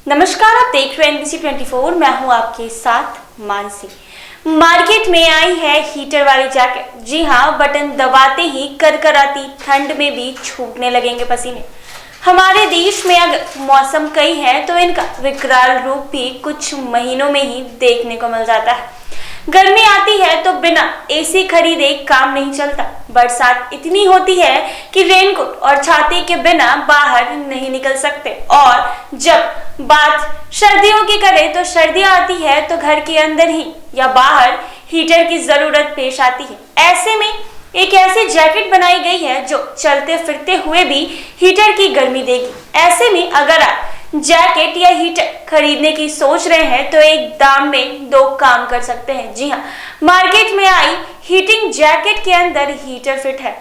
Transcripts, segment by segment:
नमस्कार, आप देख रहे हैं NBC 24। मैं हूं आपके साथ मानसी। मार्केट में आई है हीटर वाली जैकेट। जी हां, बटन दबाते ही करकराती ठंड में भी छूटने लगेंगे पसीने। हमारे देश में अगर मौसम कई है तो इनका विकराल रूप भी कुछ महीनों में ही देखने को मिल जाता है। गर्मी आती है तो बिना एसी खरीदे काम नहीं चलता। बरसात इतनी होती है कि रेनकोट और छाती के बिना बाहर नहीं निकल सकते। और जब बात सर्दियों की करें तो सर्दियां आती है तो घर के अंदर ही या बाहर हीटर की जरूरत पेश आती है। ऐसे में एक ऐसी जैकेट बनाई गई है जो चलते फिरते हुए भी हीटर की गर्मी देगी। ऐसे में अगर आप जैकेट या हीटर खरीदने की सोच रहे हैं तो एक दाम में दो काम कर सकते हैं। जी हाँ, मार्केट में आई हीटिंग जैकेट के अंदर हीटर फिट है,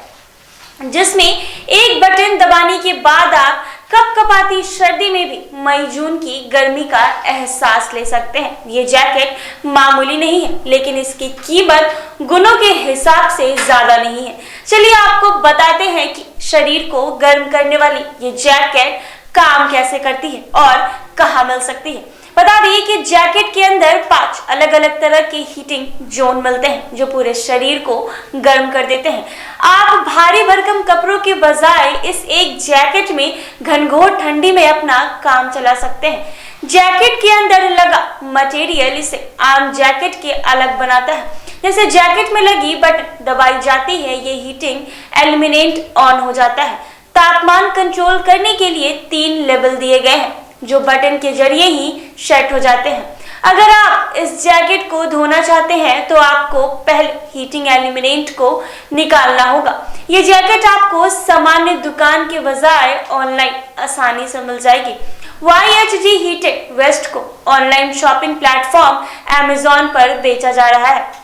जिसमें एक बटन दबाने के बाद आप कपकपाती सर्दी में भी मई जून की गर्मी का एहसास ले सकते हैं। ये जैकेट मामूली नहीं है, लेकिन इसकी कीमत गुनों के हिसाब से ज्यादा नहीं है। चलिए आपको बताते हैं कि शरीर को गर्म करने वाली ये जैकेट काम कैसे करती है और कहाँ मिल सकती है। बता दिए कि जैकेट के अंदर 5 अलग अलग तरह के हीटिंग जोन मिलते हैं जो पूरे शरीर को गर्म कर देते हैं। आप भारी भरकम कपड़ों के बजाय इस एक जैकेट में घनघोर ठंडी में अपना काम चला सकते हैं। जैकेट के अंदर लगा मटेरियल इसे आम जैकेट के अलग बनाता है। जैसे जैकेट में लगी बटन दबाई जाती है, ये हीटिंग एलिमिनेट ऑन हो जाता है। तापमान कंट्रोल करने के लिए 3 लेवल दिए गए हैं जो बटन के जरिए ही सेट हो जाते हैं। अगर आप इस जैकेट को धोना चाहते हैं तो आपको पहले हीटिंग एलिमिनेट को निकालना होगा। ये जैकेट आपको सामान्य दुकान के बजाय ऑनलाइन आसानी से मिल जाएगी। YHG हीटेड वेस्ट को ऑनलाइन शॉपिंग प्लेटफॉर्म Amazon पर बेचा जा रहा है।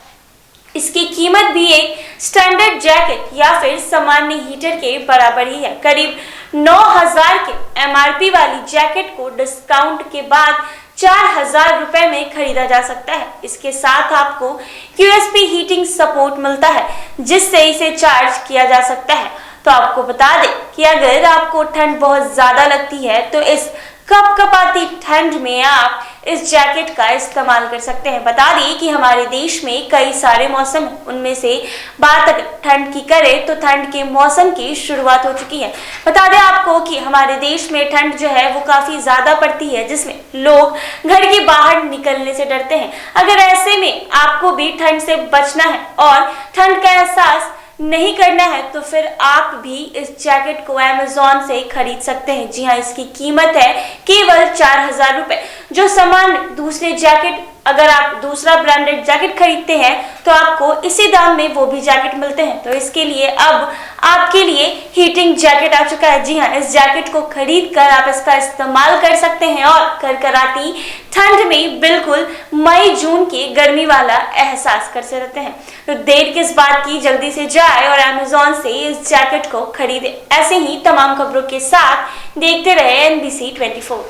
इसकी कीमत भी एक स्टैंडर्ड जैकेट या फिर सामान्य हीटर के बराबर ही है। करीब 9,000 के MRP वाली जैकेट को डिस्काउंट के बाद 4,000 रुपए में खरीदा जा सकता है। इसके साथ आपको QSP हीटिंग सपोर्ट मिलता है, जिससे इसे चार्ज किया जा सकता है। तो आपको बता दें कि अगर आपको ठंड बहुत ज्यादा लगती है तो इस कपकपाती ठंड में आप इस जैकेट का इस्तेमाल कर सकते हैं। बता दें कि हमारे देश में कई सारे मौसम हैं, उनमें से बात अगर ठंड की करें तो ठंड के मौसम की शुरुआत हो चुकी है। बता दें आपको कि हमारे देश में ठंड जो है वो काफी ज्यादा पड़ती है, जिसमें लोग घर के बाहर निकलने से डरते हैं। अगर ऐसे में आपको भी ठंड से बचना है और ठंड का एहसास नहीं करना है तो फिर आप भी इस जैकेट को Amazon से खरीद सकते हैं। जी हाँ, इसकी कीमत है केवल 4,000 रुपए। जो सामान दूसरे जैकेट, अगर आप दूसरा ब्रांडेड जैकेट खरीदते हैं तो आपको इसी दाम में वो भी जैकेट मिलते हैं। तो इसके लिए अब आपके लिए हीटिंग जैकेट आ चुका है। जी हाँ, इस जैकेट को खरीद कर आप इसका इस्तेमाल कर सकते हैं और करकराती ठंड में बिल्कुल मई जून की गर्मी वाला एहसास कर सकते हैं। तो देर किस बात की, जल्दी से जाए और Amazon से इस जैकेट को खरीदे। ऐसे ही तमाम खबरों के साथ देखते रहे NBC 24।